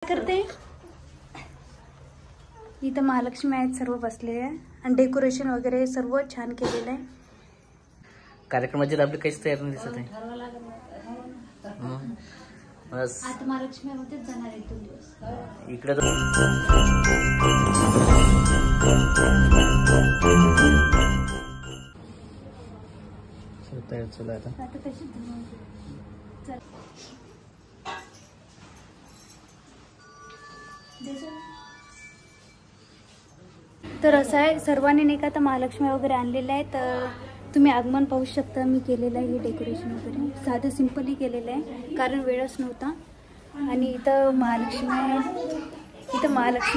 करते इथं महालक्ष्मी आहेत, सर्व बसलेले आहे आणि डेकोरेशन वगैरे सर्व छान केलेलं आहे. कार्यक्रमाची आपली काहीच तयारी नाही दिसत आहे. बस आता महालक्ष्मी होतेच जाणार आहे 2 दिवस इकडे तयार चालू आहे आता. तर असं आहे, सर्वांनी नाही का आता महालक्ष्मी वगैरे आणलेल्या आहेत. तर तुम्ही आगमन पाहू शकता, मी केलेलं आहे हे डेकोरेशन वगैरे साधं सिंपली केलेलं आहे कारण वेळच नव्हता. आणि इथं महालक्ष्मी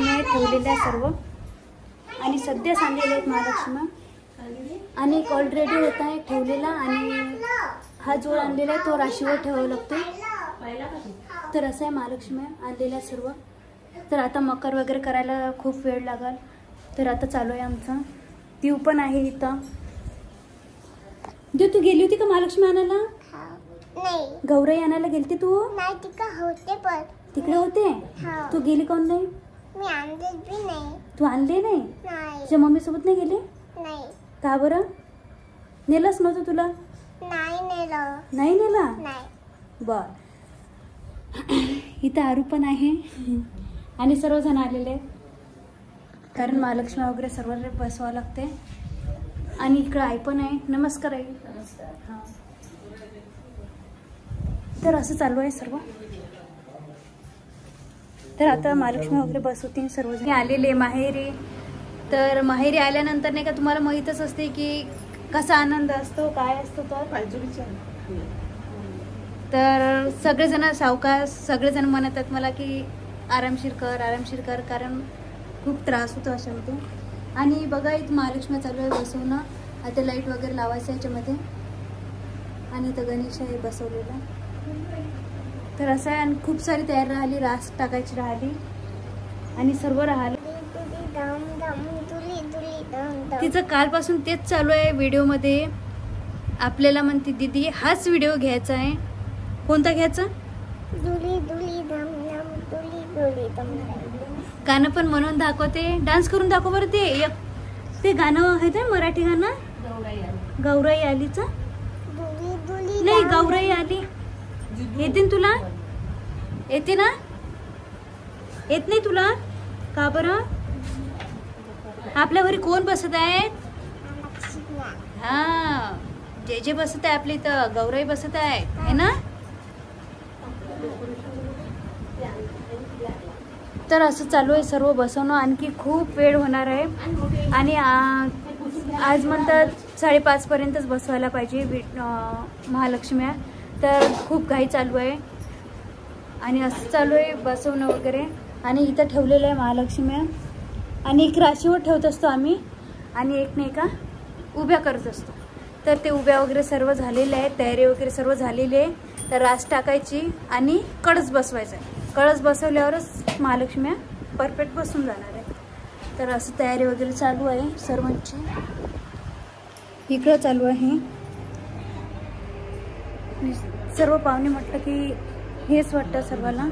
आहे ठेवलेल्या सर्व, आणि सध्याच आणलेले आहेत महालक्ष्मी. आणि एक ऑलरेडी होता आहे ठेवलेला, आणि हा जो आणलेला आहे तो राशीवर ठेवावा लागतो. तर असं आहे महालक्ष्मी आणलेल्या सर्व. तर आता मकर वगैरे करायला खूप वेळ लागेल. तर आता चालू आहे आमचं. देव पण आहे इथं. देव, तू गेली होती का महालक्ष्मी आणायला? नाही. गौराई आणायला गेलती तू? नाही, तिकडे होते पण. तिकडे होते? तू गेली कोण नाही? मी आणले बी नाही. तू आणले नाही? नाही. तुझ्या मम्मी सोबत नाही गेली? नाही. का बरं? नेलंच नव्हतं तुला? नाही नेलं. नाही नेला? नाही. बर. इथं आरू पण आहे आणि सर्वजण आलेले आहेत कारण महालक्ष्मी वगैरे सर्व बसवावं लागते. आणि इकडं आई पण आहे. नमस्कार आई. हां. तर असं चालू आहे सर्व. तर आता महालक्ष्मी वगैरे बसवतील सर्वजण आलेले माहेरी. तर माहेरी आल्यानंतर नाही का तुम्हाला माहीतच असते की कसा आनंद असतो, काय असतो. तर सगळेजण सावकाश सगळेजण म्हणत आहेत मला की आरामशीर कर कारण खूप त्रास होतो अशामध्ये. आणि बघा इथं महालक्ष्मी चालू आहे बसवणं. आता लाईट वगैरे लावायचं याच्यामध्ये. आणि इथं गणेश आहे बसवलेला. तर असं आहे. आणि खूप सारी तयारी राहिली, रास टाकायची राहिली आणि सर्व राहिलं. तिचं कालपासून तेच चालू आहे व्हिडिओमध्ये. आपल्याला म्हणते दीदी हाच व्हिडिओ घ्यायचा आहे. कोणता घ्यायचा? गाणं पण म्हणून दाखवते, डान्स करून दाखव बरं. ते गाणं आहे ते मराठी गाणं, गौराई आलीचं. नाही, गौराई आली येते ना तुला? येते ना? येत नाही तुला? का बरं? आपल्या घरी कोण बसत आहेत? हा, जे बसत आहे आपल्या इथं गौराई बसत आहे ना. तर असं चालू आहे सर्व बसवणं. आणखी खूप वेळ होणार आहे. आणि आज म्हणतात 5:30 पर्यंतच बसवायला पाहिजे महालक्ष्म्या. तर खूप घाई चालू आहे आणि असं चालू आहे बसवणं वगैरे. आणि इथं ठेवलेलं आहे महालक्ष्म्या. आणि एक राशीवर ठेवत असतो आम्ही आणि एक नाही का उभ्या करत असतो. तर ते उभ्या वगैरे सर्व झालेले आहे, तयारी वगैरे सर्व झालेली आहे. तर रास टाकायची आणि कळस बसवायचा आहे. कळस बसवल्यावरच महालक्ष्म्या परफेक्ट बसून जाणार आहे. तर असं तयारी वगैरे चालू आहे सर्वांची. इकडं चालू आहे सर्व. पाहुणे म्हटलं की हेच वाटतं सर्वांना.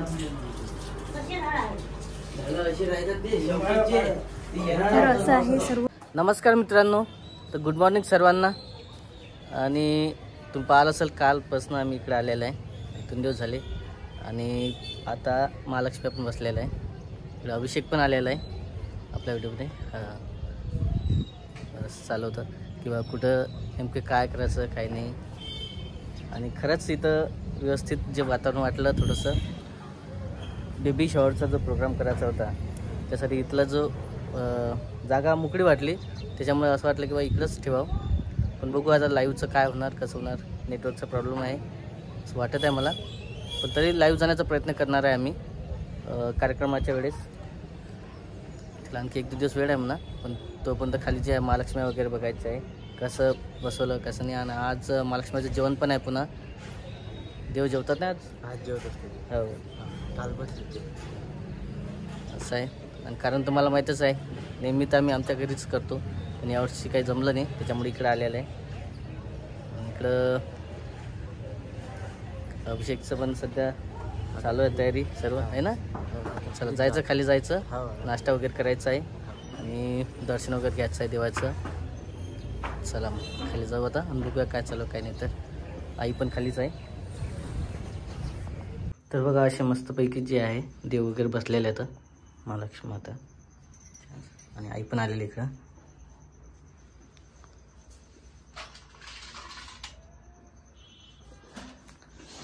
तर असं आहे सर्व. नमस्कार मित्रांनो. तर गुड मॉर्निंग सर्वांना. आणि तुम्ही पाहिलं असेल कालपासून आम्ही इकडे आलेलं आहे. 2 दिवस झाले. आणि आता महालक्ष्मी पण बसलेला आहे. इकडे अभिषेक पण आलेला आहे आपल्या व्हिडिओमध्ये. बस चालू होतं किंवा कुठं नेमकं काय करायचं काय नाही. आणि खरंच इथं व्यवस्थित जे वातावरण वाटलं, थोडंसं बेबी शॉवरचा जो प्रोग्राम करायचा होता त्यासाठी इथला जो जागा मोकळी वाटली. त्याच्यामुळे असं वाटलं की बा इकडंच ठेवावं. पण बघू आता लाईव्हचं काय होणार, कसं होणार. नेटवर्कचा प्रॉब्लेम आहे असं वाटत आहे मला. पण तरी लाईव्ह जाण्याचा प्रयत्न करणार आहे आम्ही कार्यक्रमाच्या वेळेस. त्याला आणखी 1-2 दिवस वेळ आहे म्हणा. पण तोपर्यंत खाली जे महालक्ष्मी वगैरे बघायचं आहे, कसं बसवलं कसं नाही. आणि आज महालक्ष्मीचं जेवण पण आहे पुन्हा. देव जेवतात ना आज जेवत असते. हो, असं आहे. आणि कारण तुम्हाला माहीतच आहे नेहमी तर आम्ही आमच्या घरीच करतो. पण यावर्षी काही जमलं नाही, त्याच्यामुळे इकडं आलेलं आहे. इकडं अभिषेकचं पण सध्या चालू आहे तयारी सर्व आहे ना. चला जायचं, खाली जायचं, हो. नाश्ता वगैरे करायचा आहे आणि दर्शन वगैरे घ्यायचं आहे देवाचं. चला मग खाली जाऊ आता आणि बघूया काय चालू काय नाही. तर आई पण खालीच आहे. तर बघा असे मस्तपैकी जे आहे देव वगैरे बसलेले आहेत महालक्ष्मी माता आणि आई पण आलेली इकडं.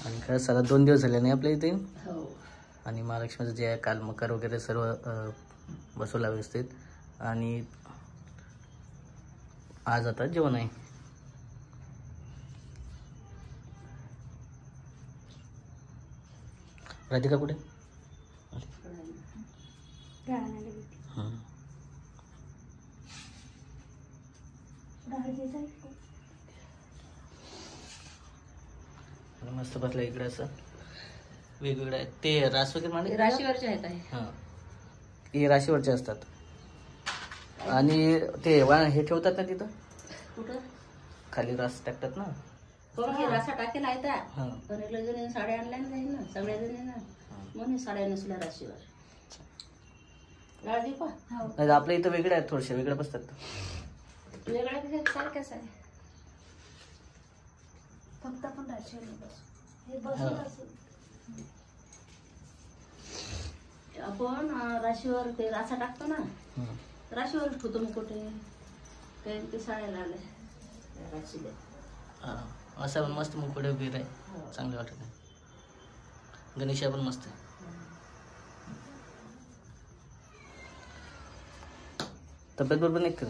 आणि खरं सला 2 दिवस झाले नाही आपल्या इथे. आणि महालक्ष्मीचं जे आहे काल मकर वगैरे सर्व बसवला व्यवस्थित आणि आज आता जेवण आहे. राधिका कुठे? मस्त बसलं इकडे असं वेगवेगळं आहे. ते रास वगैरे मांडले राशीवरचे आहेत आहे. हां हे राशीवरचे असतात. आणि ते हे ठेवतात ना तिथं कुठं खाली रास टाकतात ना. रासा टाकेला आहे त्या हां पण एक जणी साड्या आणल्या नाही ना सगळ्या जणी ना म्हणून साड्या नसल्या राशीवर लाळ दीपा नाही आपल्या इथं वेगळे आहेत, थोडेसे वेगळे बसतात. वेगळ्या कशा सारख्याच आहे. फक्त आपण आपण राशीवर ते रासा टाकतो ना राशीवर ठेवतो मग कुठे काही ते साड्या लावल्या राशीला. असं पण मस्त मुकुट वगैरे आहे, चांगले वाटत आहे. गणेशा पण मस्त आहे. तब्येत बरोबर नाही का?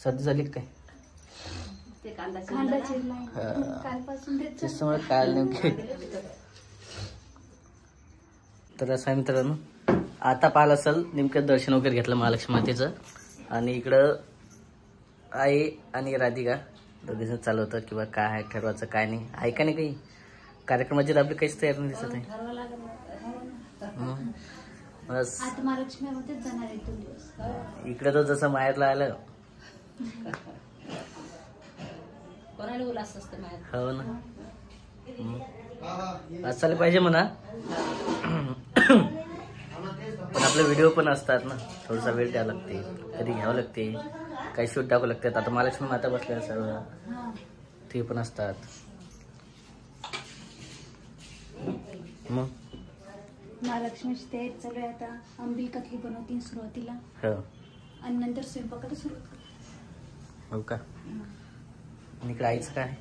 सर्दी झाली काय? ते कांदा कालपासून त्याच्यामुळे काय नेमके. तर असं आहे मित्रांनो, आता पाहिलं असेल नेमकं दर्शन वगैरे घेतलं महालक्ष्मी मातेचं आणि इकडं आई आणि राधिका दोघीजण चालू होतं किंवा काय आहे ठरवायचं काय नाही. आहे का नाही काही कार्यक्रमाची आपली काहीच तयार नाही दिसत आहे. बस आता महालक्ष्मीमध्येच जाणार आहे 2 दिवस. इकडे तर जसं माहेरला आलं कोणाला उल्हास असतं माहेर. हो ना. आज चालले पाहिजे म्हणा पण आपले व्हिडिओ पण असतात ना, थोडासा वेळ द्यावा लागते, कधी घ्यावं लागते, काही शूट टाकू लागतात. आता महालक्ष्मी माता बसल्या सर्व ते पण असतात. मग महालक्ष्मीची तयारी चालू आहे. आता आंबील कथली बनवतील सुरुवातीला हो आणि नंतर स्वयंपाकाला सुरुवात करते. हो का. आणि इकडे आईचं काय?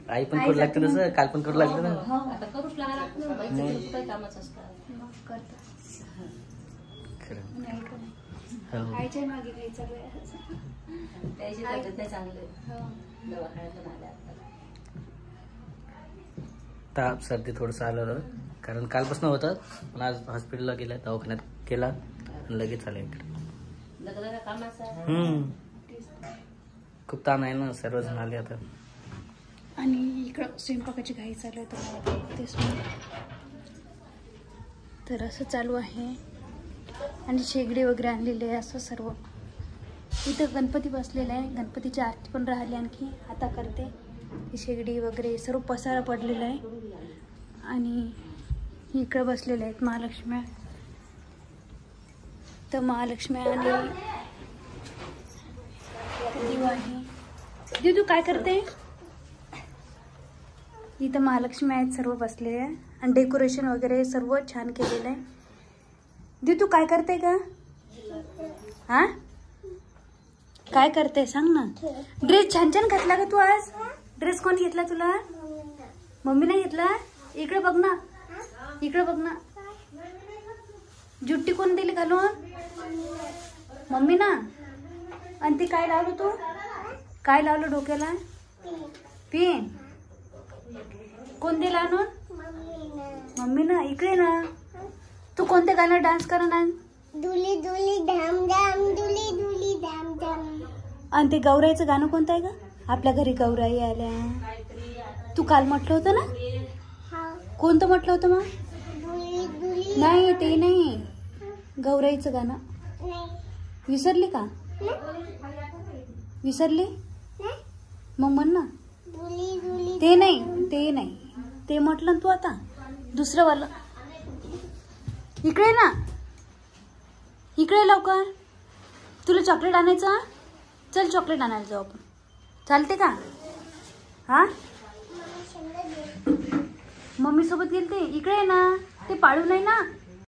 आई पण करू लागते तसं, काल पण करू लागते ना. आता करूच लागायला लागतं ना, बाईचं काही कामच असतं. मग करतात खरं नाही का नाही. हो. आईच्या मागे काही चालू आहे. त्याची तब्येत नाही चांगली. हो. दवाखान्यातून आल्या आता. ताप सर्दी थोडंसं आलं कारण कालपासून होतं पण आज हॉस्पिटलला गेला, दवाखान्यात केला आणि लगेच आलं इकडे. लग्नाला कामाचं आहे. खूप ताण आहे ना, सर्वजण आले आता. आणि इकडं स्वयंपाकाची घाई चालू आहे तेच तर असं चालू आहे. आणि शेगडी वगैरे आणलेली आहे असं सर्व. इथं गणपती बसलेला आहे, गणपतीची आरती पण राहिली आणखी आता करते. ही शेगडी वगैरे सर्व पसारा पडलेला आहे. आणि इकडं बसलेले आहेत महालक्ष्म्या. तर महालक्ष्म्या आणि दिवा आहे. दिदू काय करते? इथं महालक्ष्मी आहेत सर्व बसलेले आहे आणि डेकोरेशन वगैरे सर्व छान केलेलं आहे. दिदू काय करते का? हा काय करते सांग ना. ड्रेस छान छान घातला का तू आज? ड्रेस कोण घेतला तुला? मम्मी नाही घेतला? इकडे बघ ना, इकडे बघ ना. जुट्टी कोण दिली घालून? मम्मी ना. आणि ती काय लावलं तू? काय लावलं डोक्याला? पिन कोण दिला आणून? मम्मी ना. इकडे ना. तू कोणत्या गाणं डान्स करा ना? दुली दुली धाम धाम दुली दुली धाम धाम. आणि ते गौराईचं गाणं कोणतं आहे का? आपल्या घरी गौराई आल्या. तू काल म्हटलं होतं ना? कोणतं म्हटलं होतं मग? दुली दुली. नाही ते नाही, गौराईचं गाणं. विसरली का? विसरली? मग म्हण ना. दुली दुली. ते नाही, ते नाही, ते म्हटलं ना तू आता दुसरं वालं. इकडे ना, इकडे लवकर. तुला चॉकलेट आणायचं? चल चॉकलेट आणायला जाऊ आपण. चालते का? हा मम्मी सोबत गेलते. इकडे ना, ते पाळू नाही ना.